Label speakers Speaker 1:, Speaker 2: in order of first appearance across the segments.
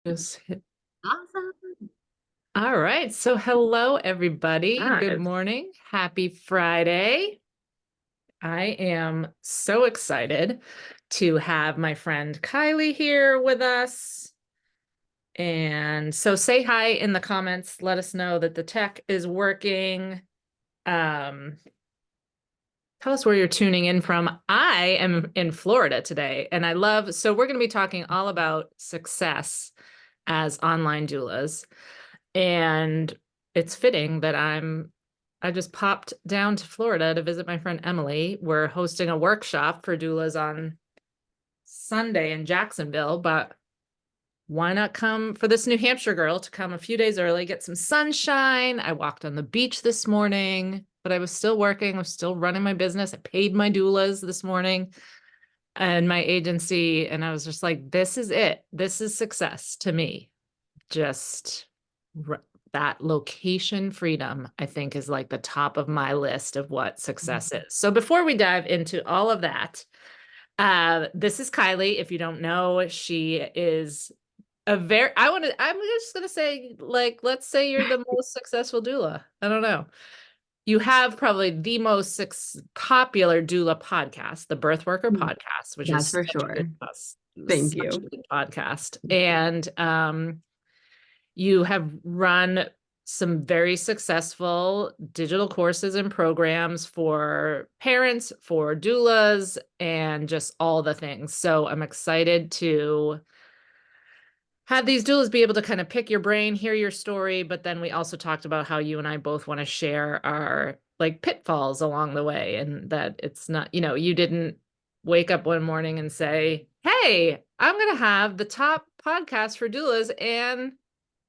Speaker 1: Just hit.
Speaker 2: Awesome.
Speaker 1: All right. So hello, everybody.
Speaker 2: Hi.
Speaker 1: Good morning. Happy Friday. I am so excited to have my friend Kyleigh here with us. And so say hi in the comments. Let us know that the tech is working. Um, Tell us where you're tuning in from. I am in Florida today, and so we're going to be talking all about success as online doulas. And it's fitting that I just popped down to Florida to visit my friend Emily. We're hosting a workshop for doulas on Sunday in Jacksonville, but why not come for this New Hampshire girl to come a few days early, get some sunshine? I walked on the beach this morning, but I was still working. I was still running my business. I paid my doulas this morning and my agency. And I was just like, this is it. This is success to me. Just that location freedom, I think, is like the top of my list of what success is. So before we dive into all of that, this is Kyleigh. If you don't know, she is I'm just gonna say, like, let's say you're the most successful doula. I don't know. You have probably the most popular doula podcast, the Birthworker podcast, which
Speaker 2: That's
Speaker 1: is
Speaker 2: for
Speaker 1: such a
Speaker 2: sure. Thank
Speaker 1: such a
Speaker 2: you.
Speaker 1: good podcast. And you have run some very successful digital courses and programs for parents, for doulas, and just all the things. So I'm excited to have these doulas be able to kind of pick your brain, hear your story, but then we also talked about how you and I both want to share our like pitfalls along the way, and that it's not, you didn't wake up one morning and say, "Hey, I'm going to have the top podcast for doulas and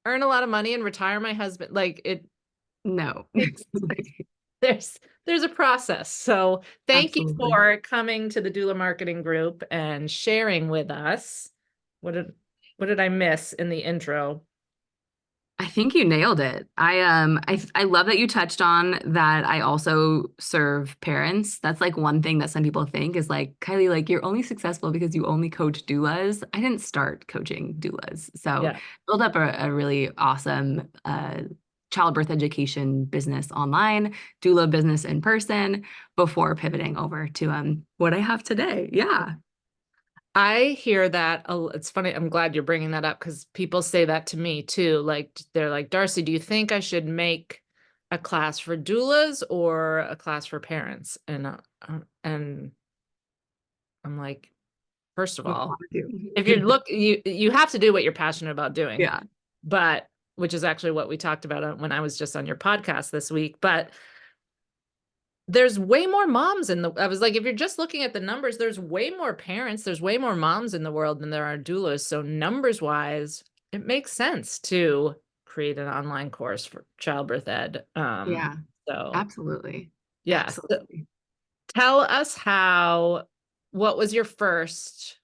Speaker 1: earn a lot of money and retire my husband." Like
Speaker 2: No.
Speaker 1: it's there's a process. So thank you
Speaker 2: Absolutely.
Speaker 1: for coming to the doula marketing group and sharing with us. What did I miss in the intro?
Speaker 2: I think you nailed it. I love that you touched on that. I also serve parents. That's like one thing that some people think is like, Kyleigh, like you're only successful because you only coach doulas. I didn't start coaching doulas. So
Speaker 1: Yeah.
Speaker 2: build up a really awesome childbirth education business online, doula business in person before pivoting over to what I have today. Yeah.
Speaker 1: I hear that. It's funny. I'm glad you're bringing that up because people say that to me too. Like they're like, Darcy, do you think I should make a class for doulas or a class for parents? And I'm like, first of
Speaker 2: What
Speaker 1: all,
Speaker 2: do you
Speaker 1: if
Speaker 2: do?
Speaker 1: you have to do what you're passionate about doing,
Speaker 2: Yeah.
Speaker 1: but which is actually what we talked about when I was just on your podcast this week. But there's way more moms I was like, if you're just looking at the numbers, there's way more parents, there's way more moms in the world than there are doulas. So numbers wise, it makes sense to create an online course for childbirth ed.
Speaker 2: Yeah,
Speaker 1: So
Speaker 2: absolutely.
Speaker 1: yeah. So
Speaker 2: Absolutely.
Speaker 1: tell us what was your first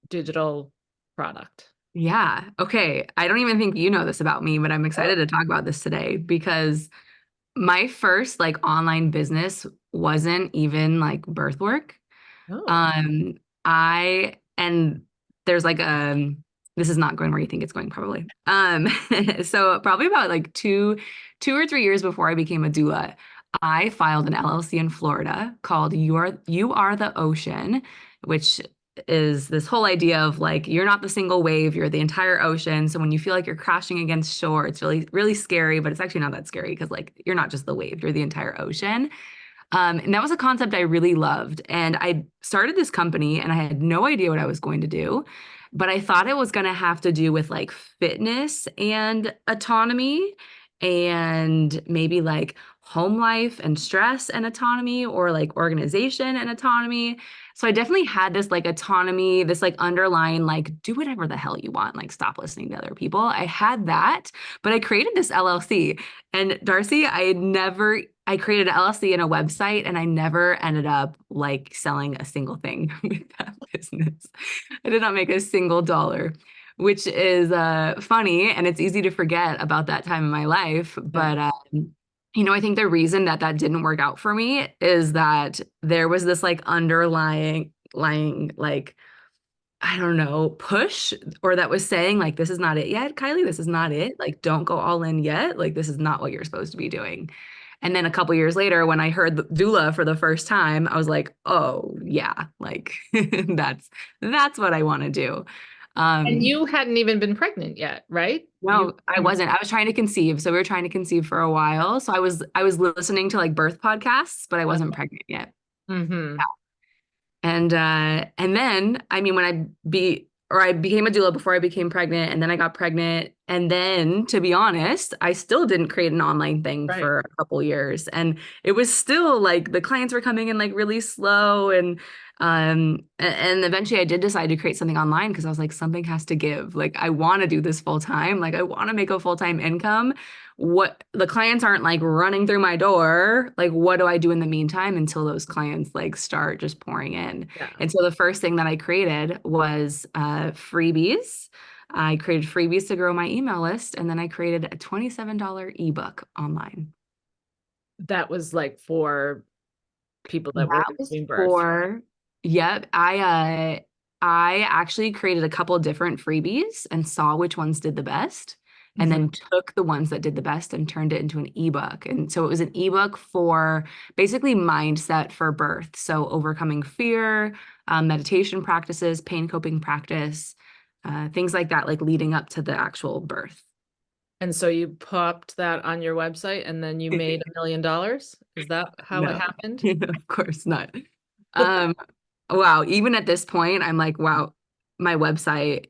Speaker 1: digital product?
Speaker 2: Yeah. Okay. I don't even think you know this about me, but I'm excited
Speaker 1: Oh,
Speaker 2: to talk about this today because my first like online business wasn't even like birth work.
Speaker 1: oh,
Speaker 2: Um, I and there's like this is not going where you think it's going probably. So probably about like two or 3 years before I became a doula, I filed an LLC in Florida called You Are the Ocean, which is this whole idea of like you're not the single wave, you're the entire ocean. So when you feel like you're crashing against shore, it's really, really scary, but it's actually not that scary because like you're not just the wave, you're the entire ocean. And that was a concept I really loved. And I started this company and I had no idea what I was going to do, but I thought it was going to have to do with like fitness and autonomy and maybe like home life and stress and autonomy or like organization and autonomy. So I definitely had this like autonomy, this like underlying like do whatever the hell you want, like stop listening to other people. I had that, but I created this LLC. And Darcy, I created an LLC and a website, and I never ended up like selling a single thing with that business. I did not make a single dollar, which is funny, and it's easy to forget about that time in my life.
Speaker 1: yeah.
Speaker 2: But I think the reason that that didn't work out for me is that there was this like underlying like I don't know, push, or that was saying like, this is not it yet, Kyleigh, this is not it. Like, don't go all in yet. Like, this is not what you're supposed to be doing. And then a couple years later, when I heard the doula for the first time, I was like, oh yeah, like that's what I want to do.
Speaker 1: And
Speaker 2: Um,
Speaker 1: you hadn't even been pregnant yet, right? You
Speaker 2: no, I wasn't. I was trying to conceive. So we were trying to conceive for a while. So I was listening to like birth podcasts, but I wasn't pregnant yet.
Speaker 1: mm-hmm.
Speaker 2: And then I mean when I became a doula before I became pregnant, and then I got pregnant, and then to be honest, I still didn't create an online thing
Speaker 1: Right.
Speaker 2: for a couple years, and it was still like the clients were coming in like really slow, and eventually I did decide to create something online because I was like, something has to give. Like, I want to do this full time. Like, I want to make a full-time income. What, the clients aren't like running through my door. Like, what do I do in the meantime until those clients like start just pouring in?
Speaker 1: Yeah.
Speaker 2: And so the first thing that I created was freebies. I created freebies to grow my email list, and then I created a $27 ebook online.
Speaker 1: That was like for people that were
Speaker 2: That was
Speaker 1: giving birth.
Speaker 2: for, yep. I actually created a couple different freebies and saw which ones did the best, and
Speaker 1: Mhm.
Speaker 2: then took the ones that did the best and turned it into an ebook. And so it was an ebook for basically mindset for birth. So overcoming fear, meditation practices, pain coping practice, things like that, like leading up to the actual birth.
Speaker 1: And so you popped that on your website and then you made $1 million? Is that how it
Speaker 2: No,
Speaker 1: happened?
Speaker 2: of course not. Um, wow, even at this point, I'm like, wow, my website,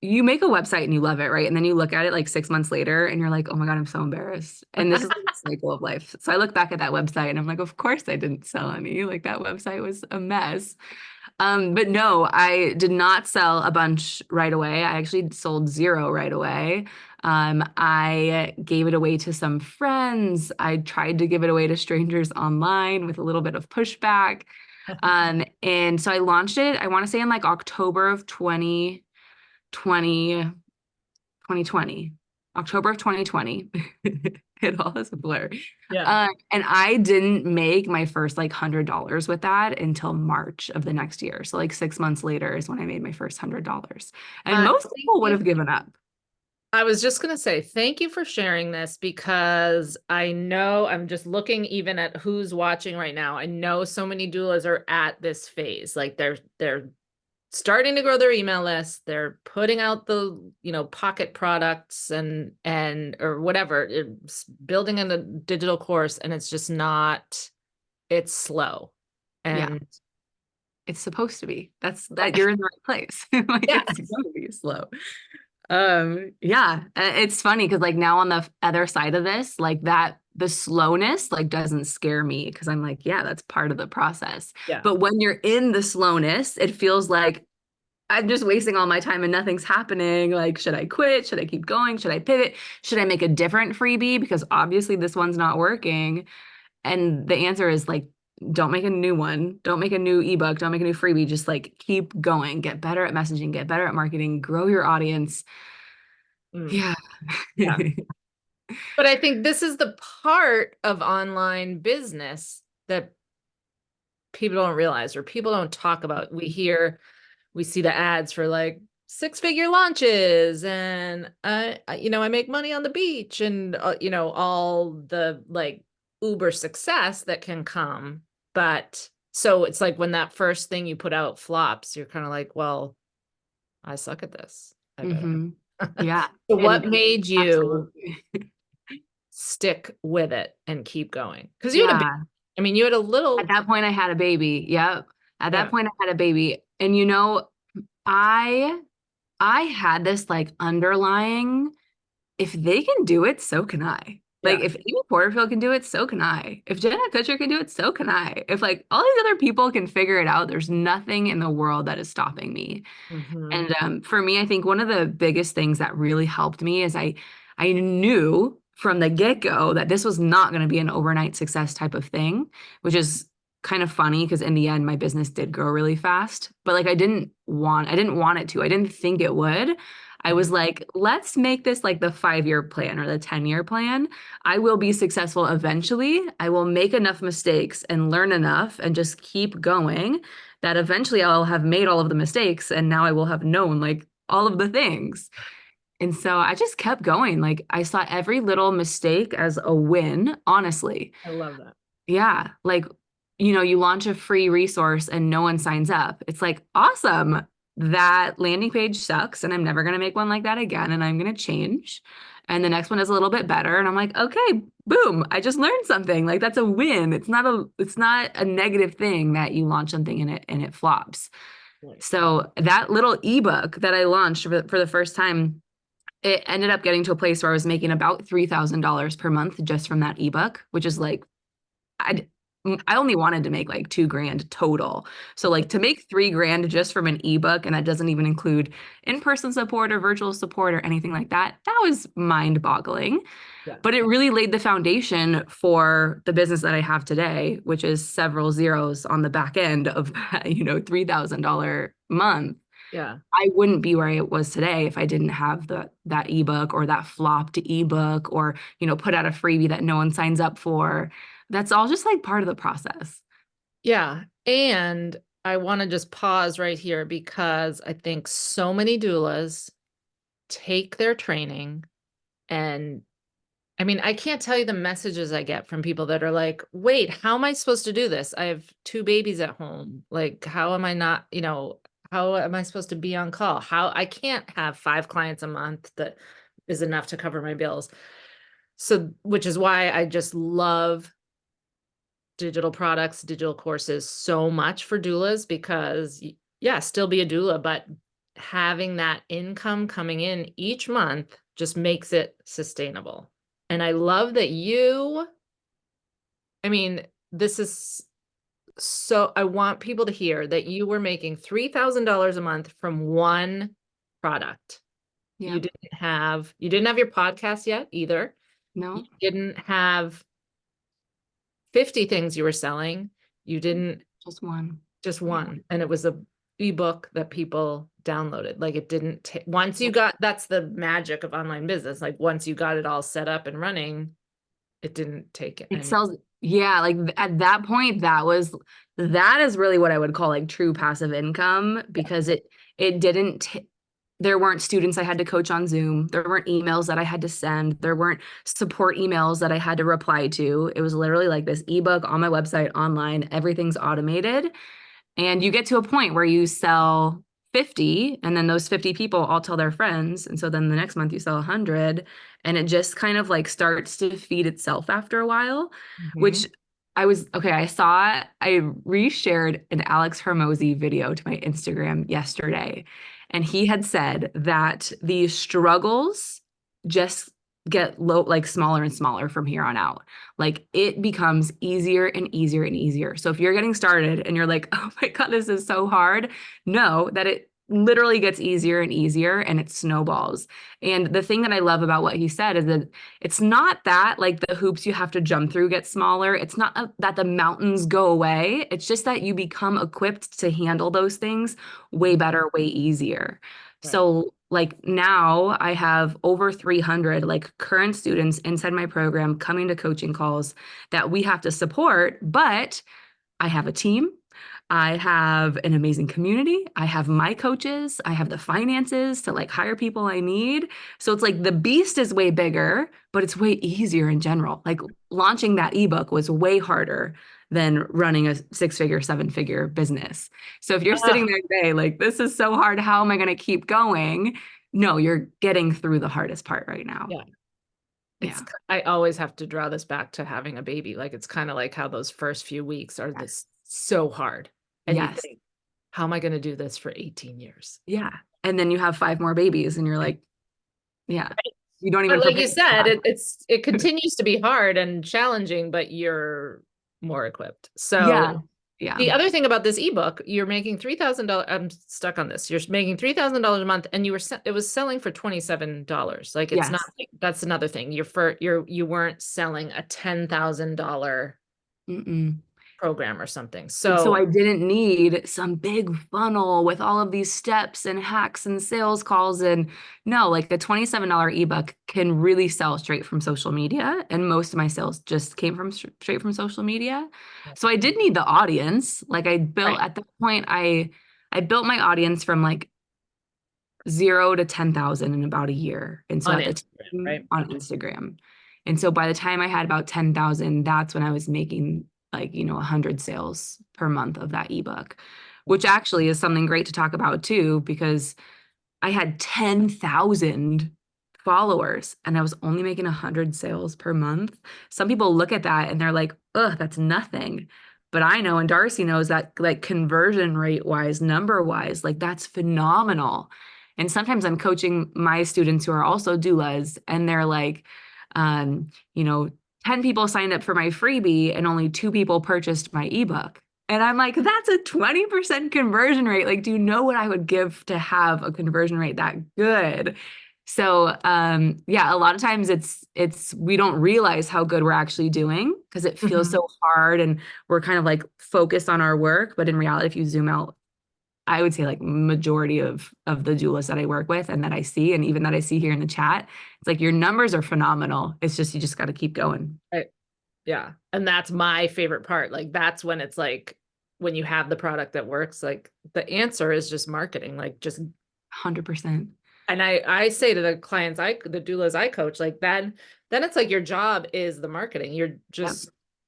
Speaker 2: you make a website and you love it, right? And then you look at it like 6 months later and you're like, oh my God, I'm so embarrassed. And this is like the cycle of life. So I look back at that website and I'm like, of course I didn't sell any. Like, that website was a mess. But no, I did not sell a bunch right away. I actually sold zero right away. I gave it away to some friends. I tried to give it away to strangers online with a little bit of pushback. And so I launched it, I want to say in like October of 2020, October of 2020. It all is a blur.
Speaker 1: Yeah.
Speaker 2: And I didn't make my first like $100 with that until March of the next year. So like 6 months later is when I made my first $100. And most
Speaker 1: Thank
Speaker 2: people would
Speaker 1: you.
Speaker 2: have given up.
Speaker 1: I was just going to say, thank you for sharing this because I know I'm just looking even at who's watching right now. I know so many doulas are at this phase. Like they're starting to grow their email list. They're putting out the, pocket products and or whatever, it's building in a digital course, and it's just not, it's slow.
Speaker 2: Yeah,
Speaker 1: And
Speaker 2: it's supposed to be. That you're in the right place. Like,
Speaker 1: yeah.
Speaker 2: it's gonna be slow. Yeah, it's funny because like now on the other side of this, like that the slowness like doesn't scare me because I'm like, yeah, that's part of the process.
Speaker 1: Yeah.
Speaker 2: But when you're in the slowness, it feels like I'm just wasting all my time and nothing's happening. Like, should I quit? Should I keep going? Should I pivot? Should I make a different freebie? Because obviously this one's not working. And the answer is like, don't make a new one. Don't make a new ebook. Don't make a new freebie. Just like keep going. Get better at messaging. Get better at marketing. Grow your audience.
Speaker 1: Mm.
Speaker 2: Yeah.
Speaker 1: Yeah. But I think this is the part of online business that people don't realize or people don't talk about. We see the ads for like 6-figure launches and I make money on the beach and all the like uber success that can come. But so it's like when that first thing you put out flops, you're kind of like, well, I suck at this. I better.
Speaker 2: Hmm. Yeah.
Speaker 1: So what
Speaker 2: And
Speaker 1: made you
Speaker 2: absolutely.
Speaker 1: stick with it and keep going? Because you had a big,
Speaker 2: Yeah.
Speaker 1: I mean, you had a
Speaker 2: At
Speaker 1: little,
Speaker 2: that point, I had a baby. Yep. At that
Speaker 1: yeah,
Speaker 2: point, I had a baby. And I I had this like underlying, if they can do it, so can I. Like,
Speaker 1: yeah.
Speaker 2: if Amy Porterfield can do it, so can I. If Jenna Kutcher can do it, so can I. If like all these other people can figure it out, there's nothing in the world that is stopping me.
Speaker 1: Hmm.
Speaker 2: And for me, I think one of the biggest things that really helped me is I knew from the get-go that this was not going to be an overnight success type of thing, which is kind of funny because in the end my business did grow really fast, but like I didn't want it to. I didn't think it would. I was like, let's make this like the 5-year plan or the 10-year plan. I will be successful eventually. I will make enough mistakes and learn enough and just keep going. that eventually I'll have made all of the mistakes and now I will have known like all of the things. And so I just kept going. Like I saw every little mistake as a win, honestly.
Speaker 1: I love that.
Speaker 2: Yeah. Like, you launch a free resource and no one signs up. It's like, awesome. That landing page sucks and I'm never going to make one like that again. And I'm going to change. And the next one is a little bit better. And I'm like, okay, boom, I just learned something. Like that's a win. It's not a negative thing that you launch something and it flops.
Speaker 1: Right.
Speaker 2: So that little ebook that I launched for the first time, it ended up getting to a place where I was making about $3,000 per month just from that ebook, which is like I I only wanted to make like 2 grand total. So like to make 3 grand just from an ebook, and that doesn't even include in-person support or virtual support or anything like that, that was mind-boggling.
Speaker 1: Yeah.
Speaker 2: But it really laid the foundation for the business that I have today, which is several zeros on the back end of that, $3,000 month.
Speaker 1: Yeah.
Speaker 2: I wouldn't be where I was today if I didn't have that ebook or that flopped ebook or, put out a freebie that no one signs up for. That's all just like part of the process.
Speaker 1: Yeah. And I want to just pause right here because I think so many doulas take their training and I mean, I can't tell you the messages I get from people that are like, wait, how am I supposed to do this? I have 2 babies at home. Like, how am I not, how am I supposed to be on call? How I can't have 5 clients a month that is enough to cover my bills. So, which is why I just love digital products, digital courses so much for doulas because yeah, still be a doula, but having that income coming in each month just makes it sustainable. And I love that I mean, this is so, I want people to hear that you were making $3,000 a month from one product.
Speaker 2: Yeah.
Speaker 1: You didn't have your podcast yet either. You
Speaker 2: No,
Speaker 1: didn't have 50 things you were selling. You didn't
Speaker 2: just one.
Speaker 1: just
Speaker 2: Yeah.
Speaker 1: one. And it was a ebook that people downloaded. Like it didn't take, once you got, that's the magic of online business. Like once you got it all set up and running, it didn't take
Speaker 2: It
Speaker 1: any.
Speaker 2: sells. Yeah. Like at that point, that is really what I would call like true passive income because it didn't, there weren't students I had to coach on Zoom. There weren't emails that I had to send. There weren't support emails that I had to reply to. It was literally like this ebook on my website online. Everything's automated. And you get to a point where you sell 50, and then those 50 people all tell their friends. And so then the next month you sell 100, and it just kind of like starts to feed itself after a while,
Speaker 1: Mhm.
Speaker 2: which I reshared an Alex Hermosi video to my Instagram yesterday. And he had said that the struggles just get like smaller and smaller from here on out. Like it becomes easier and easier and easier. So if you're getting started and you're like, oh my God, this is so hard, know that it literally gets easier and easier and it snowballs. And the thing that I love about what he said is that it's not that like the hoops you have to jump through get smaller. It's not that the mountains go away. It's just that you become equipped to handle those things way better, way easier.
Speaker 1: Right.
Speaker 2: So like now I have over 300 like current students inside my program coming to coaching calls that we have to support, but I have a team. I have an amazing community. I have my coaches. I have the finances to like hire people I need. So it's like the beast is way bigger, but it's way easier in general. Like launching that ebook was way harder than running a 6-figure, 7-figure business. So if you're sitting
Speaker 1: Ah,
Speaker 2: there today, like, this is so hard, how am I going to keep going? No, you're getting through the hardest part right now.
Speaker 1: yeah.
Speaker 2: Yeah.
Speaker 1: I always have to draw this back to having a baby. Like it's kind of like how those first few weeks are this so hard. And you
Speaker 2: Yes.
Speaker 1: think, how am I going to do this for 18 years?
Speaker 2: Yeah. And then you have 5 more babies and you're like, yeah, you don't
Speaker 1: But
Speaker 2: even
Speaker 1: like
Speaker 2: prepare
Speaker 1: you
Speaker 2: for
Speaker 1: said,
Speaker 2: that.
Speaker 1: it continues to be hard and challenging, but you're more equipped.
Speaker 2: Yeah.
Speaker 1: So
Speaker 2: Yeah.
Speaker 1: the other thing about this ebook, you're making $3,000. I'm stuck on this. You're making $3,000 a month, and it was selling for $27. Like it's not.
Speaker 2: Yes.
Speaker 1: That's another thing. You weren't selling a $10,000
Speaker 2: Mm-mm.
Speaker 1: program or something.
Speaker 2: So I
Speaker 1: So
Speaker 2: didn't need some big funnel with all of these steps and hacks and sales calls. And no, like a $27 ebook can really sell straight from social media. And most of my sales just came from straight from social media. So I did need the audience. Like I built
Speaker 1: right,
Speaker 2: at that point, I built my audience from like 0 to 10,000 in about a year. And so
Speaker 1: on
Speaker 2: at the
Speaker 1: Instagram,
Speaker 2: time
Speaker 1: right?
Speaker 2: on Instagram. And so by the time I had about 10,000, that's when I was making like, 100 sales per month of that ebook, which actually is something great to talk about too, because I had 10,000 followers and I was only making 100 sales per month. Some people look at that and they're like, ugh, that's nothing. But I know, and Darcy knows that like conversion rate wise, number wise, like that's phenomenal. And sometimes I'm coaching my students who are also doulas and they're like, um, you know, 10 people signed up for my freebie and only 2 people purchased my ebook. And I'm like, that's a 20% conversion rate. Like, do you know what I would give to have a conversion rate that good? So, yeah, a lot of times it's we don't realize how good we're actually doing because it feels
Speaker 1: Mhm.
Speaker 2: so hard and we're kind of like focused on our work. But in reality, if you zoom out, I would say like majority of the doulas that I work with and that I see, and even that I see here in the chat, it's like your numbers are phenomenal. It's just you just got to keep going.
Speaker 1: Right. Yeah. And that's my favorite part. Like that's when it's like when you have the product that works, like the answer is just marketing, like just
Speaker 2: 100%.
Speaker 1: and I say to the clients the doulas I coach, like then it's like your job is the marketing.
Speaker 2: Yep.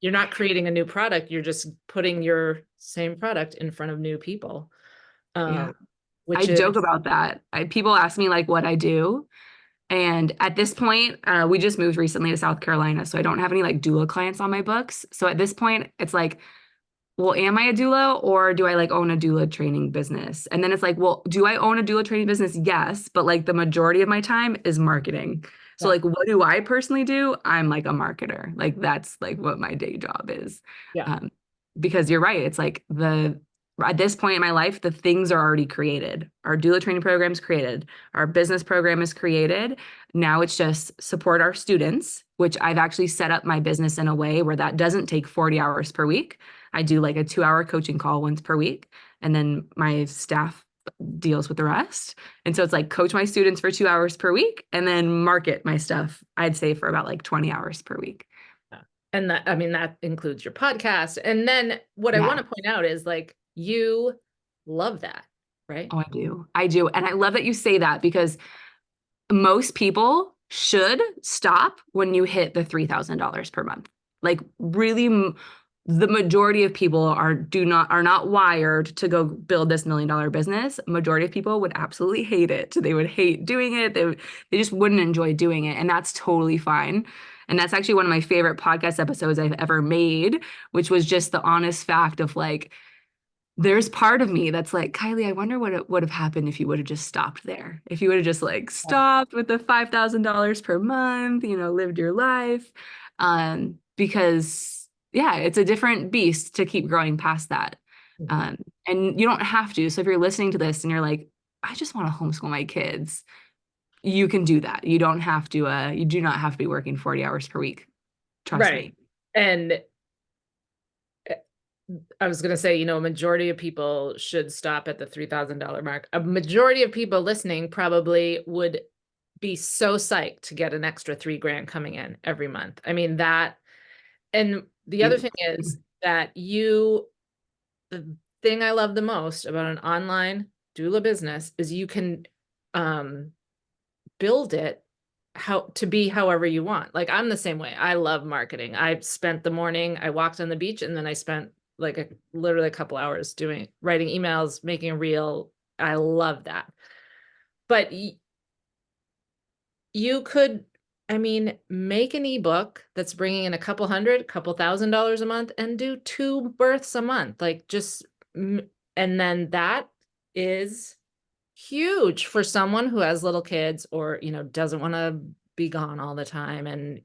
Speaker 1: You're not creating a new product, you're just putting your same product in front of new people.
Speaker 2: Yeah.
Speaker 1: Um,
Speaker 2: I
Speaker 1: which is
Speaker 2: joke about that. People ask me like what I do. And at this point, we just moved recently to South Carolina. So I don't have any like doula clients on my books. So at this point, it's like, well, am I a doula or do I like own a doula training business? And then it's like, well, do I own a doula training business? Yes. But like the majority of my time is marketing. So
Speaker 1: yeah,
Speaker 2: like, what do I personally do? I'm like a marketer. Like that's like what my day job is.
Speaker 1: yeah,
Speaker 2: Um, because you're right. It's like at this point in my life, the things are already created. Our doula training program is created. Our business program is created. Now it's just support our students, which I've actually set up my business in a way where that doesn't take 40 hours per week. I do like a 2 hour coaching call once per week, and then my staff deals with the rest. And so it's like coach my students for 2 hours per week and then market my stuff, I'd say for about like 20 hours per week.
Speaker 1: yeah. And that, I mean, that includes your podcast. And then what I want
Speaker 2: Yeah.
Speaker 1: to point out is like you love that, right?
Speaker 2: Oh, I do. I do. And I love that you say that because most people should stop when you hit the $3,000 per month. Like really the majority of people are not wired to go build this $1 million business. Majority of people would absolutely hate it. They would hate doing it. They just wouldn't enjoy doing it. And that's totally fine. And that's actually one of my favorite podcast episodes I've ever made, which was just the honest fact of like, there's part of me that's like, Kyleigh, I wonder what it would have happened if you would have just stopped there. If you would have just like
Speaker 1: Yeah.
Speaker 2: stopped with the $5,000 per month, lived your life. Because yeah, it's a different beast to keep growing past that.
Speaker 1: Mhm.
Speaker 2: Um, and you don't have to. So if you're listening to this and you're like, I just want to homeschool my kids, you can do that. You don't have to, you do not have to be working 40 hours per week. Trust
Speaker 1: Right.
Speaker 2: me.
Speaker 1: And I was going to say, a majority of people should stop at the $3,000 mark. A majority of people listening probably would be so psyched to get an extra 3 grand coming in every month. I mean, and the other
Speaker 2: You.
Speaker 1: thing is that the thing I love the most about an online doula business is you can um, build it to be however you want. Like I'm the same way. I love marketing. I spent the morning, I walked on the beach and then I spent like literally a couple hours writing emails, making a reel. I love that. But you could, I mean, make an ebook that's bringing in a couple $1,000 a month and do 2 births a month. Like and then that is huge for someone who has little kids or, doesn't want to be gone all the time. And,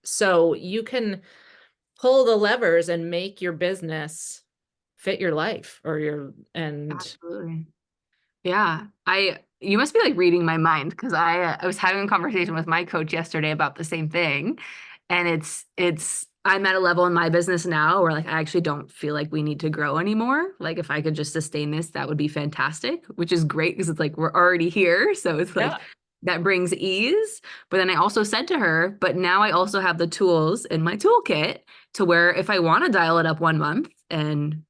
Speaker 1: so you can pull the levers and make your business fit your life and
Speaker 2: Absolutely. Yeah, you must be like reading my mind because I was having a conversation with my coach yesterday about the same thing. And I'm at a level in my business now where like I actually don't feel like we need to grow anymore. Like if I could just sustain this, that would be fantastic, which is great because it's like we're already here. So it's like
Speaker 1: Yeah.
Speaker 2: that brings ease. But then I also said to her, but now I also have the tools in my toolkit to where if I want to dial it up 1 month and,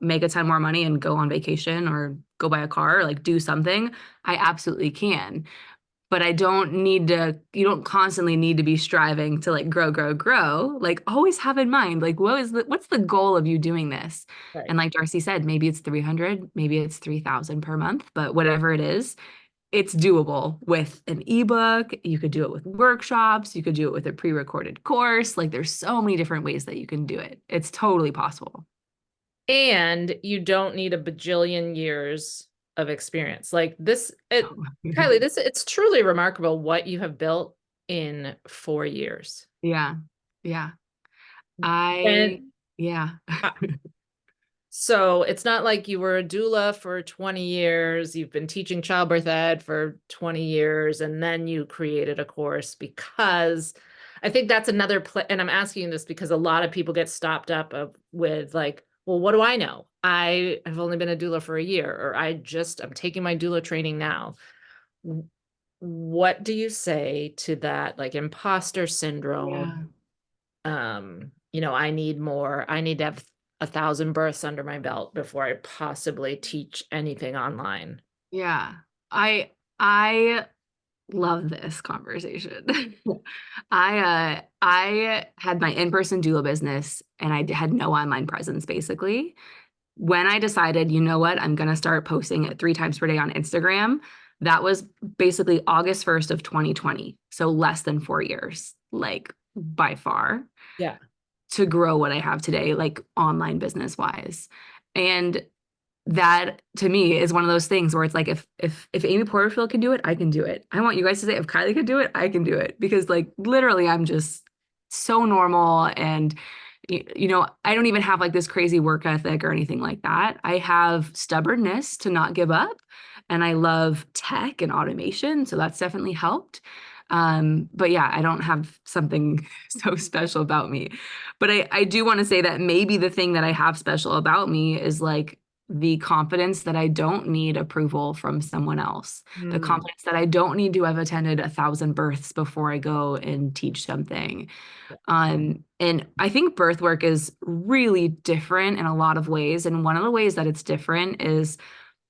Speaker 2: make a ton more money and go on vacation or go buy a car or like do something, I absolutely can. But I don't need to, you don't constantly need to be striving to like grow, grow, grow. Like always have in mind, like what's the goal of you doing this?
Speaker 1: Right.
Speaker 2: And like Darcy said, maybe it's 300, maybe it's 3,000 per month, but whatever it is, it's doable with an ebook. You could do it with workshops. You could do it with a pre-recorded course. Like there's so many different ways that you can do it. It's totally possible.
Speaker 1: And you don't need a bajillion years of experience. Like Kyleigh, it's truly remarkable what you have built in 4 years.
Speaker 2: Yeah. Yeah.
Speaker 1: And
Speaker 2: Yeah.
Speaker 1: uh, so it's not like you were a doula for 20 years, you've been teaching childbirth ed for 20 years, and then you created a course, because I think that's another and I'm asking this because a lot of people get stopped up with like, well, what do I know? I have only been a doula for a year, or I'm taking my doula training now. What do you say to that, like imposter syndrome?
Speaker 2: Yeah.
Speaker 1: I need more. I need to have 1,000 births under my belt before I possibly teach anything online.
Speaker 2: Yeah. I love this conversation. I had my in-person doula business and I had no online presence basically. When I decided, you know what, I'm gonna start posting it 3 times per day on Instagram, that was basically August 1st of 2020. So less than 4 years, like by far,
Speaker 1: Yeah.
Speaker 2: to grow what I have today, like online business wise. And that to me is one of those things where it's like if Amy Porterfield can do it, I can do it. I want you guys to say if Kyleigh can do it, I can do it, because like literally I'm just so normal. And I don't even have like this crazy work ethic or anything like that. I have stubbornness to not give up, and I love tech and automation, so that's definitely helped. But yeah, I don't have something so special about me. But I do want to say that maybe the thing that I have special about me is like the confidence that I don't need approval from someone else, the
Speaker 1: Mm,
Speaker 2: confidence that I don't need to have attended 1,000 births before I go and teach something.
Speaker 1: yeah.
Speaker 2: And I think birth work is really different in a lot of ways. And one of the ways that it's different is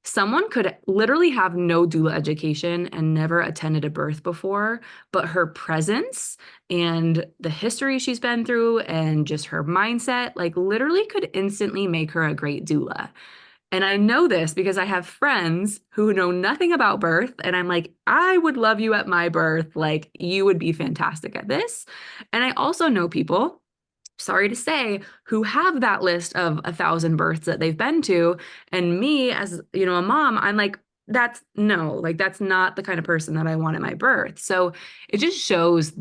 Speaker 2: someone could literally have no doula education and never attended a birth before, but her presence and the history she's been through and just her mindset, like literally could instantly make her a great doula. And I know this because I have friends who know nothing about birth. And I'm like, I would love you at my birth. Like, you would be fantastic at this. And I also know people, sorry to say, who have that list of 1,000 births that they've been to. And me, as a mom, I'm like, that's no, like, that's not the kind of person that I want at my birth. So it just shows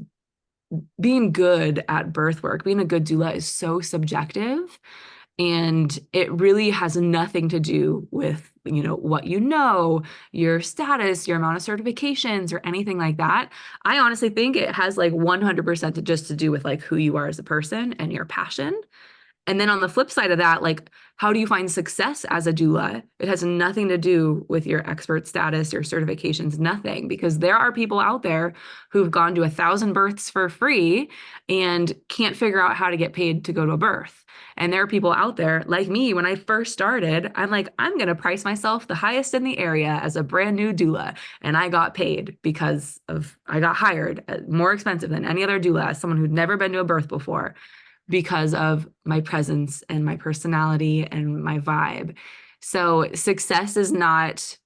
Speaker 2: being good at birth work, being a good doula is so subjective. And it really has nothing to do with, what your status, your amount of certifications, or anything like that. I honestly think it has like 100% just to do with like who you are as a person and your passion. And then on the flip side of that, like, how do you find success as a doula? It has nothing to do with your expert status, your certifications, nothing, because there are people out there who've gone to 1,000 births for free and can't figure out how to get paid to go to a birth. And there are people out there like me. When I first started, I'm like, I'm going to price myself the highest in the area as a brand new doula. And I got paid I got hired more expensive than any other doula as someone who'd never been to a birth before, because of my presence and my personality and my vibe. So success is not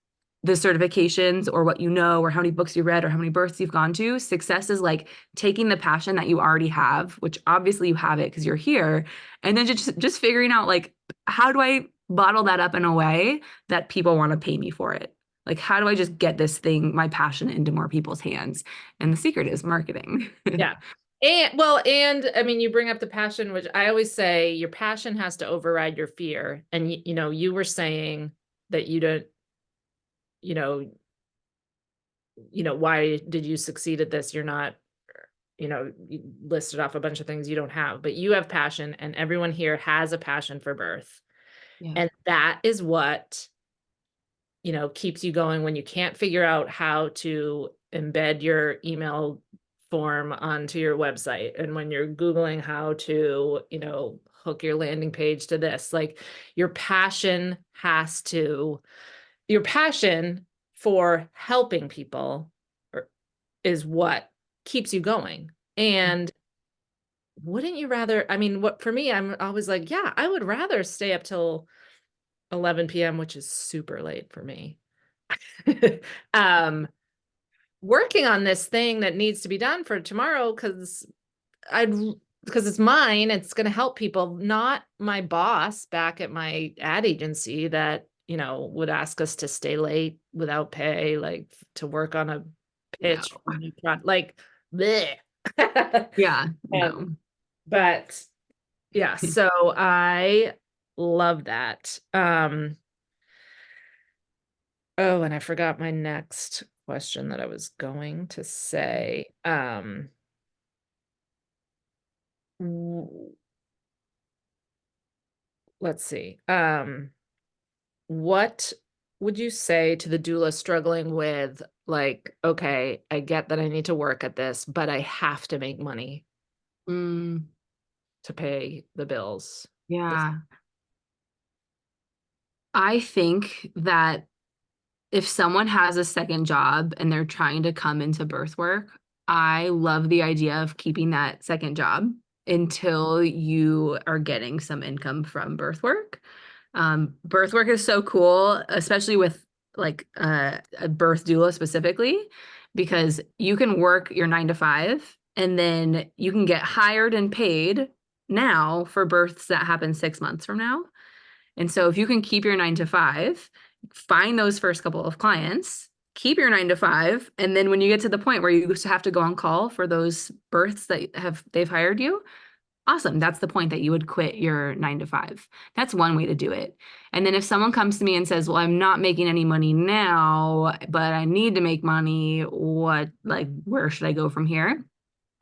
Speaker 2: the certifications or what or how many books you read or how many births you've gone to. Success is like taking the passion that you already have, which obviously you have it because you're here, and then just figuring out like, how do I bottle that up in a way that people want to pay me for it? Like, how do I just get this thing, my passion, into more people's hands? And the secret is marketing.
Speaker 1: Yeah. And I mean, you bring up the passion, which I always say your passion has to override your fear. And you were saying that you don't, you know, why did you succeed at this? You're not you listed off a bunch of things you don't have, but you have passion, and everyone here has a passion for birth.
Speaker 2: Yeah.
Speaker 1: And that is what, keeps you going when you can't figure out how to embed your email form onto your website. And when you're Googling how to, hook your landing page to this, like your passion your passion for helping people is what keeps you going. And wouldn't you rather, I mean, what for me, I'm always like, yeah, I would rather stay up till 11 p.m., which is super late for me. um, Working on this thing that needs to be done for tomorrow because it's mine, it's going to help people, not my boss back at my ad agency that, would ask us to stay late without pay, like to work on a
Speaker 2: No.
Speaker 1: pitch for a new product, like bleh.
Speaker 2: Yeah.
Speaker 1: Um,
Speaker 2: No.
Speaker 1: but yeah, so I love that. Oh, and I forgot my next question that I was going to say. W- let's see. What would you say to the doula struggling with, like, okay, I get that I need to work at this, but I have to make money
Speaker 2: Mm,
Speaker 1: to pay the bills? This,
Speaker 2: yeah. I think that if someone has a second job and they're trying to come into birth work, I love the idea of keeping that second job until you are getting some income from birth work. Birth work is so cool, especially with like a birth doula specifically, because you can work your 9 to 5 and then you can get hired and paid now for births that happen 6 months from now. And so if you can keep your 9 to 5, find those first couple of clients, keep your 9 to 5, and then when you get to the point where you have to go on call for those births that they've hired you, awesome. That's the point that you would quit your 9 to 5. That's one way to do it. And then if someone comes to me and says, well, I'm not making any money now, but I need to make money, where should I go from here?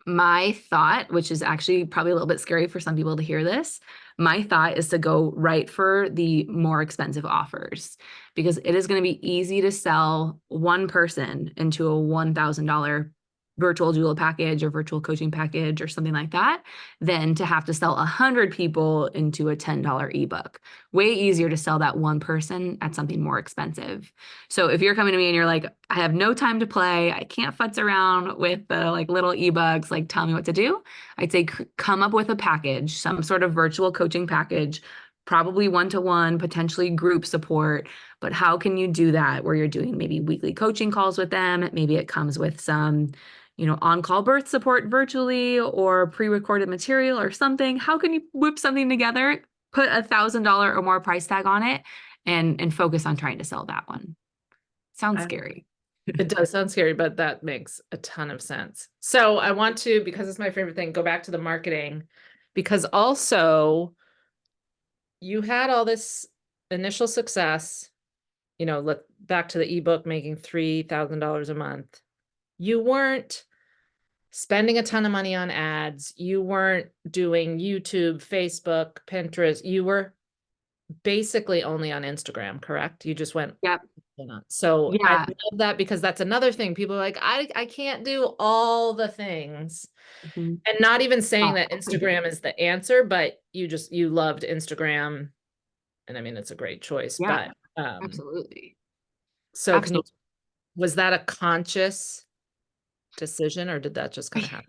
Speaker 2: My thought, which is actually probably a little bit scary for some people to hear this, my thought is to go right for the more expensive offers, because it is going to be easy to sell one person into a $1,000 virtual doula package or virtual coaching package or something like that than to have to sell 100 people into a $10 ebook. Way easier to sell that one person at something more expensive. So if you're coming to me and you're like, I have no time to play, I can't futz around with the like little ebooks, like tell me what to do, I'd say come up with a package, some sort of virtual coaching package, probably one-to-one, potentially group support. But how can you do that where you're doing maybe weekly coaching calls with them? Maybe it comes with some, on-call birth support virtually or pre-recorded material or something. How can you whip something together, put $1,000 or more price tag on it, and focus on trying to sell that one? Sounds
Speaker 1: I,
Speaker 2: scary.
Speaker 1: it does sound scary, but that makes a ton of sense. So I want to, because it's my favorite thing, go back to the marketing, because also you had all this initial success, look back to the ebook making $3,000 a month. You weren't spending a ton of money on ads. You weren't doing YouTube, Facebook, Pinterest. You were basically only on Instagram, correct? You just went
Speaker 2: Yep.
Speaker 1: on. So I
Speaker 2: Yeah.
Speaker 1: love that, because that's another thing. People are like, I can't do all the things.
Speaker 2: Mhm.
Speaker 1: And not even saying
Speaker 2: Oh,
Speaker 1: that Instagram is the answer, but you loved Instagram. And I mean, it's a great choice,
Speaker 2: yeah,
Speaker 1: but
Speaker 2: absolutely.
Speaker 1: so
Speaker 2: Absolutely.
Speaker 1: was that a conscious decision, or did that just kind of happen?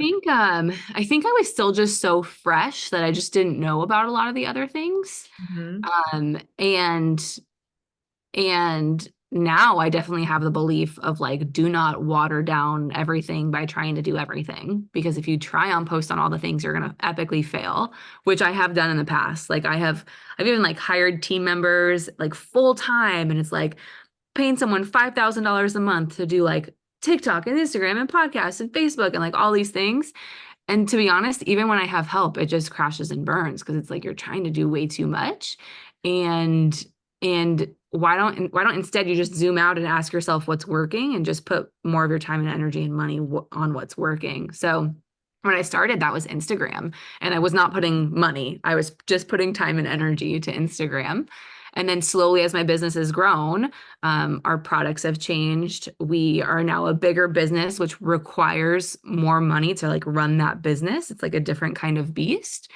Speaker 2: I think I was still just so fresh that I just didn't know about a lot of the other things.
Speaker 1: Mhm.
Speaker 2: Um, and and now I definitely have the belief of like, do not water down everything by trying to do everything. Because if you try on post on all the things, you're gonna epically fail, which I have done in the past. I've even like hired team members like full time, and it's like paying someone $5,000 a month to do like TikTok and Instagram and podcasts and Facebook and like all these things. And to be honest, even when I have help, it just crashes and burns because it's like you're trying to do way too much. And why don't instead you just zoom out and ask yourself what's working and just put more of your time and energy and money on what's working. So when I started, that was Instagram, and I was not putting money. I was just putting time and energy to Instagram. And then slowly, as my business has grown, our products have changed. We are now a bigger business, which requires more money to like run that business. It's like a different kind of beast.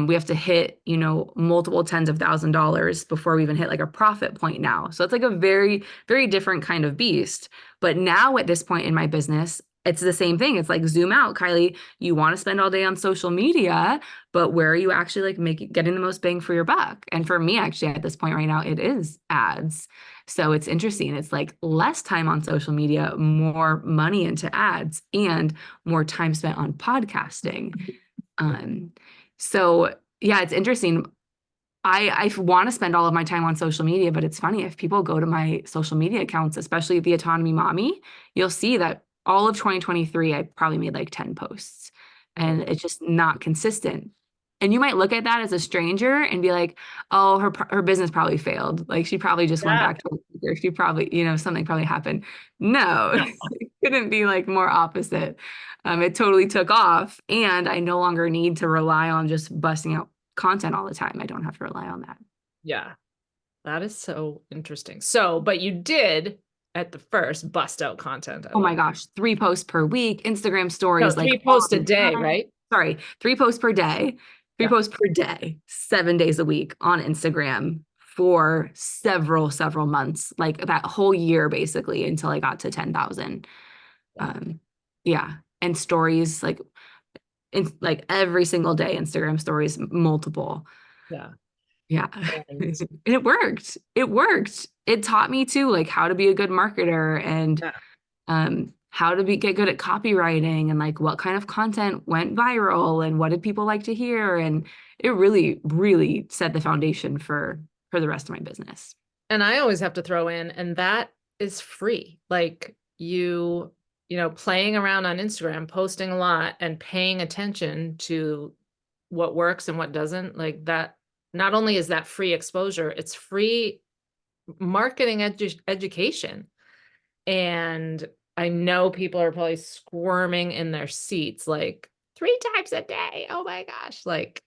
Speaker 2: We have to hit, multiple tens of $1,000s before we even hit like a profit point now. So it's like a very, very different kind of beast. But now at this point in my business, it's the same thing. It's like, zoom out, Kyleigh. You want to spend all day on social media, but where are you actually like getting the most bang for your buck? And for me, actually, at this point right now, it is ads. So it's interesting. It's like less time on social media, more money into ads, and more time spent on podcasting. So yeah, it's interesting. I want to spend all of my time on social media, but it's funny, if people go to my social media accounts, especially the Autonomy Mommy, you'll see that all of 2023, I probably made like 10 posts, and it's just not consistent. And you might look at that as a stranger and be like, oh, her business probably failed. Like she probably just went back to work. She probably, something probably happened. No, it couldn't be like more opposite. It totally took off, and I no longer need to rely on just busting out content all the time. I don't have to rely on that.
Speaker 1: Yeah, that is so interesting. So, but you did at the first bust out content.
Speaker 2: Oh my gosh, 3 posts per week, Instagram stories,
Speaker 1: No,
Speaker 2: like
Speaker 1: 3
Speaker 2: all
Speaker 1: posts a
Speaker 2: the
Speaker 1: day,
Speaker 2: time.
Speaker 1: right?
Speaker 2: Sorry, 3 posts per day, three
Speaker 1: Yeah.
Speaker 2: posts per day, 7 days a week on Instagram for several months, like that whole year basically, until I got to 10,000. Yeah. And stories, like every single day, Instagram stories, multiple.
Speaker 1: Yeah.
Speaker 2: Yeah.
Speaker 1: And
Speaker 2: And it worked. It worked. It taught me too, like how to be a good marketer, and
Speaker 1: yeah.
Speaker 2: how to get good at copywriting, and like what kind of content went viral and what did people like to hear. And it really, really set the foundation for the rest of my business.
Speaker 1: And I always have to throw in, and that is free. Like playing around on Instagram, posting a lot and paying attention to what works and what doesn't, like that. Not only is that free exposure, it's free marketing education. And I know people are probably squirming in their seats, like 3 times a day. Oh my gosh. Like,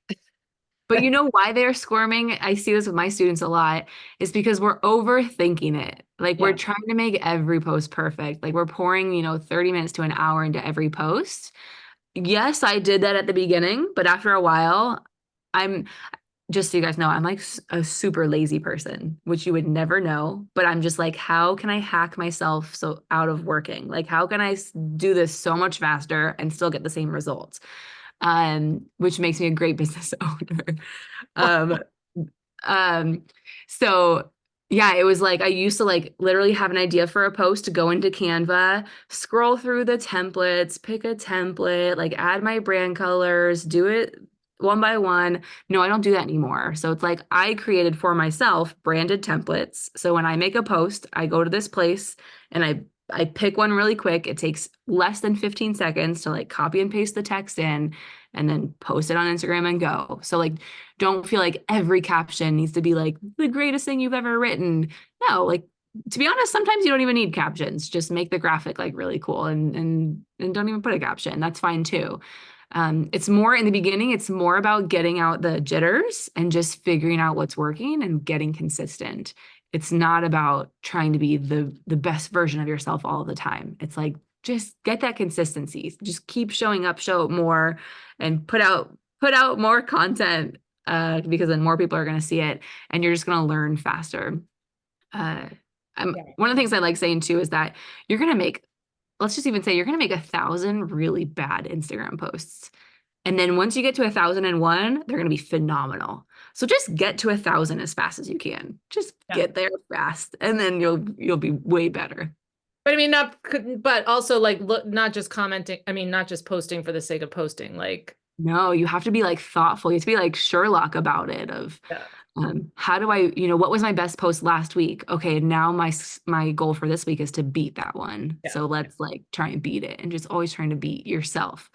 Speaker 2: But you know why they're squirming? I see this with my students a lot, is because we're overthinking it. Like we're
Speaker 1: yeah,
Speaker 2: trying to make every post perfect. Like we're pouring, 30 minutes to an hour into every post. Yes, I did that at the beginning, but after a while, I'm just so you guys know, I'm like a super lazy person, which you would never know, but I'm just like, how can I hack myself so out of working? Like, how can I do this so much faster and still get the same results? Which makes me a great business owner. Um, um, so yeah, it was like I used to like literally have an idea for a post, to go into Canva, scroll through the templates, pick a template, like add my brand colors, do it one by one. No, I don't do that anymore. So it's like I created for myself branded templates. So when I make a post, I go to this place and I pick one really quick. It takes less than 15 seconds to like copy and paste the text in, and then post it on Instagram and go. So like, don't feel like every caption needs to be like the greatest thing you've ever written. No, like, to be honest, sometimes you don't even need captions. Just make the graphic like really cool, and don't even put a caption. That's fine too. It's more in the beginning, it's more about getting out the jitters and just figuring out what's working and getting consistent. It's not about trying to be the best version of yourself all the time. It's like, just get that consistency. Just keep showing up, show up more, and put out more content, because then more people are going to see it, and you're just going to learn faster. One of the things I like saying too is that you're going to make, let's just even say you're going to make 1,000 really bad Instagram posts. And then once you get to 1,001, they're going to be phenomenal. So just get to 1,000 as fast as you can. Just get there fast, and then you'll be way better.
Speaker 1: But I mean, but also like, look, not just commenting. I mean, not just posting for the sake of posting. Like,
Speaker 2: no, you have to be like thoughtful. You have to be like Sherlock about it. How do I, what was my best post last week? Okay, now my goal for this week is to beat that one.
Speaker 1: Yeah.
Speaker 2: So let's like try and beat it, and just always trying to beat yourself.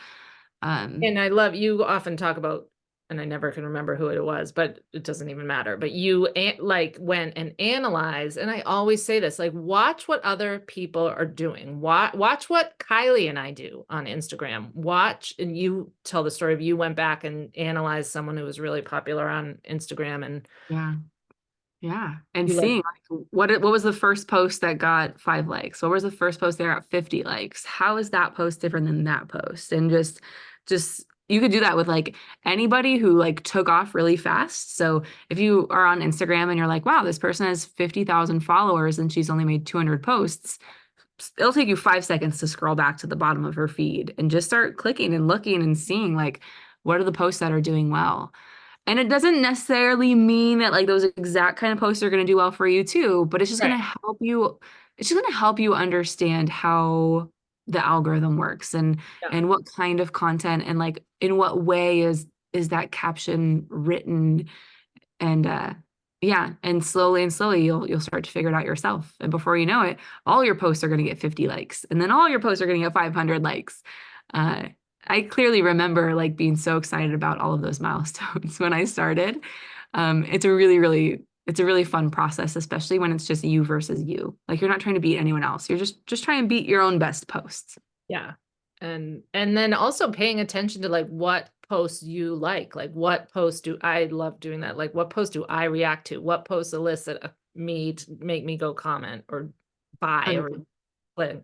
Speaker 1: And I love, you often talk about and I never can remember who it was, but it doesn't even matter. But you like went and analyzed, and I always say this, like, watch what other people are doing. Watch what Kyleigh and I do on Instagram. Watch, and you tell the story of you went back and analyzed someone who was really popular on Instagram, and
Speaker 2: Yeah. Yeah. And
Speaker 1: you like,
Speaker 2: seeing like what was the first post that got 5 likes? What was the first post that got 50 likes? How is that post different than that post? And just you could do that with like anybody who like took off really fast. So if you are on Instagram and you're like, wow, this person has 50,000 followers and she's only made 200 posts, it'll take you 5 seconds to scroll back to the bottom of her feed and just start clicking and looking and seeing like what are the posts that are doing well. And it doesn't necessarily mean that like those exact kind of posts are going to do well for you too, but it's just going
Speaker 1: right.
Speaker 2: to help you. It's just going to help you understand how the algorithm works
Speaker 1: Yeah.
Speaker 2: and what kind of content and like in what way is that caption written and yeah, and slowly you'll start to figure it out yourself. And before you know it, all your posts are going to get 50 likes and then all your posts are going to get 500 likes. Uh, I clearly remember like being so excited about all of those milestones when I started. It's a really fun process, especially when it's just you versus you. Like you're not trying to beat anyone else. You're just trying to beat your own best posts.
Speaker 1: Yeah. And then also paying attention to like what posts you like what posts do I love doing that? Like what posts do I react to? What posts elicit me to make me go comment or buy or
Speaker 2: 100%.
Speaker 1: click?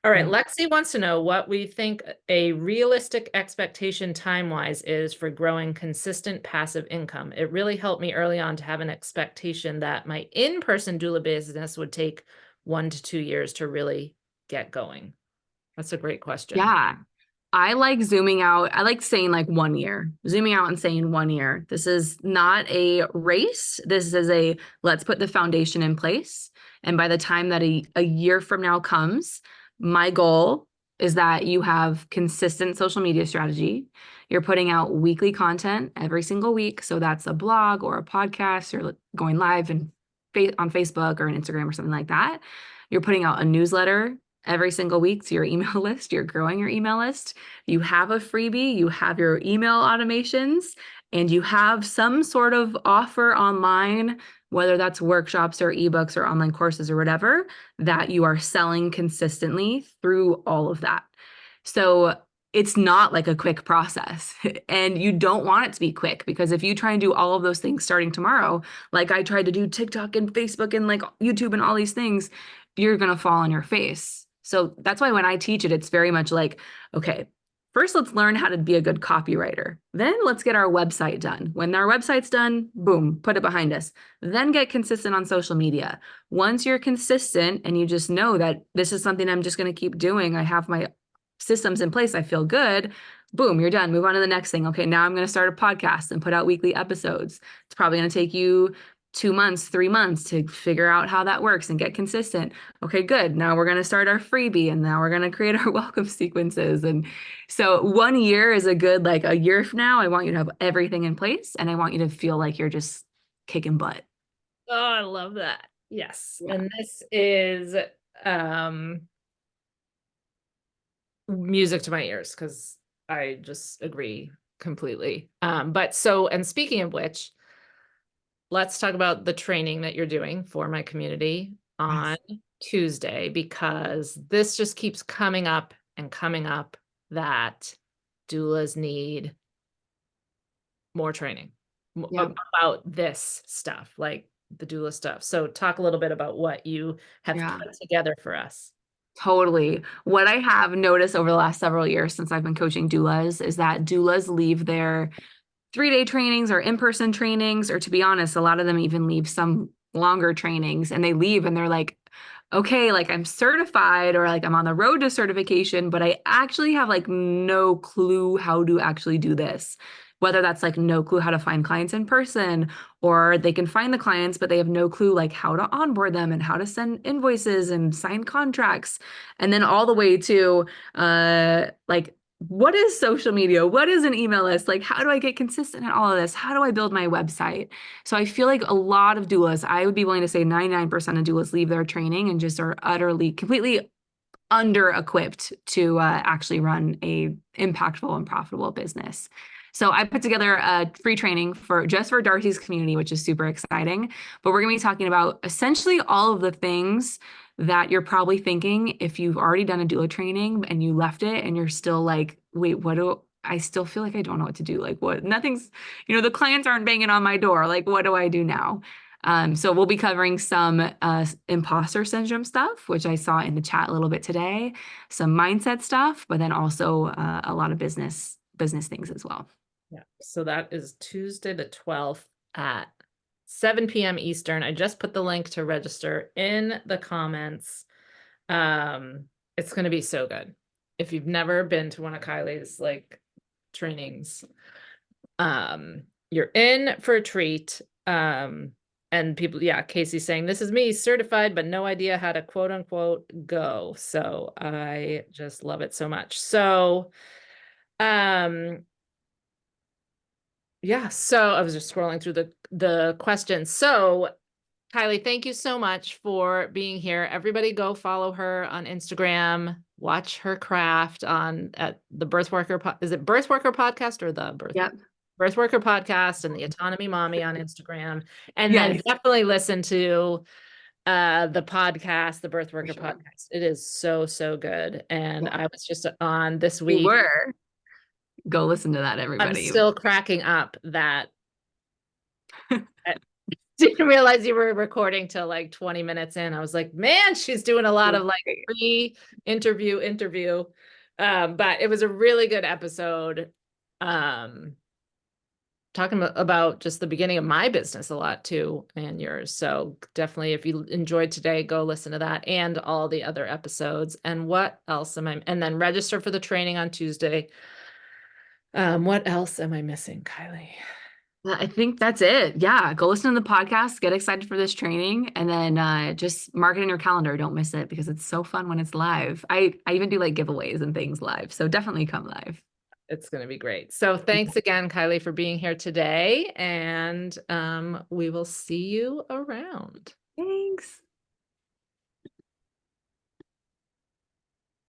Speaker 1: All right,
Speaker 2: Yeah.
Speaker 1: Lexi wants to know what we think a realistic expectation time-wise is for growing consistent passive income. It really helped me early on to have an expectation that my in-person doula business would take 1 to 2 years to really get going. That's a great question.
Speaker 2: Yeah. I like zooming out. I like saying like 1 year, zooming out and saying 1 year. This is not a race. This is let's put the foundation in place. And by the time that a year from now comes, my goal is that you have consistent social media strategy. You're putting out weekly content every single week. So that's a blog or a podcast or going live and on Facebook or an Instagram or something like that. You're putting out a newsletter every single week to your email list. You're growing your email list. You have a freebie, you have your email automations, and you have some sort of offer online, whether that's workshops or ebooks or online courses or whatever, that you are selling consistently through all of that. So it's not like a quick process. And you don't want it to be quick because if you try and do all of those things starting tomorrow, like I tried to do TikTok and Facebook and like YouTube and all these things, you're going to fall on your face. So that's why when I teach it, it's very much like, okay, first let's learn how to be a good copywriter. Then let's get our website done. When our website's done, boom, put it behind us. Then get consistent on social media. Once you're consistent and you just know that this is something I'm just going to keep doing, I have my systems in place, I feel good, boom, you're done. Move on to the next thing. Okay, now I'm going to start a podcast and put out weekly episodes. It's probably going to take you 2 months, 3 months to figure out how that works and get consistent. Okay, good. Now we're going to start our freebie and now we're going to create our welcome sequences. And so 1 year is a good, like a year from now, I want you to have everything in place and I want you to feel like you're just kicking butt.
Speaker 1: Oh, I love that. Yes.
Speaker 2: Yeah.
Speaker 1: And this is music to my ears because I just agree completely. But so, and speaking of which, let's talk about the training that you're doing for my community on
Speaker 2: Yes.
Speaker 1: Tuesday, because this just keeps coming up and coming up that doulas need more training
Speaker 2: Yeah.
Speaker 1: about this stuff, like the doula stuff. So talk a little bit about what you have
Speaker 2: Yeah.
Speaker 1: put together for us.
Speaker 2: Totally. What I have noticed over the last several years since I've been coaching doulas is that doulas leave their 3-day trainings or in-person trainings, or to be honest, a lot of them even leave some longer trainings and they leave and they're like, okay, like I'm certified or like I'm on the road to certification, but I actually have like no clue how to actually do this. Whether that's like no clue how to find clients in person, or they can find the clients, but they have no clue like how to onboard them and how to send invoices and sign contracts. And then all the way to like what is social media? What is an email list? Like, how do I get consistent in all of this? How do I build my website? So I feel like a lot of doulas, I would be willing to say 99% of doulas leave their training and just are utterly, completely under equipped to actually run a impactful and profitable business. So I put together a free training for just for Darcy's community, which is super exciting. But we're going to be talking about essentially all of the things that you're probably thinking if you've already done a doula training and you left it and you're still like, wait, what do I still feel like I don't know what to do? Like what, nothing's, the clients aren't banging on my door. Like, what do I do now? So we'll be covering some imposter syndrome stuff, which I saw in the chat a little bit today, some mindset stuff, but then also a lot of business things as well.
Speaker 1: Yeah. So that is Tuesday the 12th at 7 p.m. Eastern. I just put the link to register in the comments. It's going to be so good. If you've never been to one of Kyleigh's like trainings, you're in for a treat. And people, yeah, Casey's saying, this is me certified, but no idea how to quote unquote go. So I just love it so much. So, yeah, so I was just scrolling through the questions. So Kyleigh, thank you so much for being here. Everybody go follow her on Instagram, watch her craft on at the Birthworker, is it Birthworker podcast or the
Speaker 2: Yep.
Speaker 1: Birthworker podcast and the Autonomy Mommy on Instagram. And
Speaker 2: Yes.
Speaker 1: then definitely listen to the podcast, the Birthworker
Speaker 2: sure.
Speaker 1: podcast. It is so, so good. And
Speaker 2: Yeah.
Speaker 1: I was just on this
Speaker 2: You
Speaker 1: week.
Speaker 2: were. Go listen to that,
Speaker 1: I'm
Speaker 2: everybody.
Speaker 1: still cracking up that I didn't realize you were recording till like 20 minutes in. I was like, man, she's doing a lot of like pre-interview. But it was a really good episode. Talking about just the beginning of my business a lot too, and yours. So definitely, if you enjoyed today, go listen to that and all the other episodes. And what else am I? And then register for the training on Tuesday. What else am I missing, Kyleigh?
Speaker 2: I think that's it. Yeah. Go listen to the podcast, get excited for this training, and then just mark it in your calendar. Don't miss it because it's so fun when it's live. I even do like giveaways and things live. So definitely come live.
Speaker 1: It's going to be great. So thanks again, Kyleigh, for being here today. And we will see you around.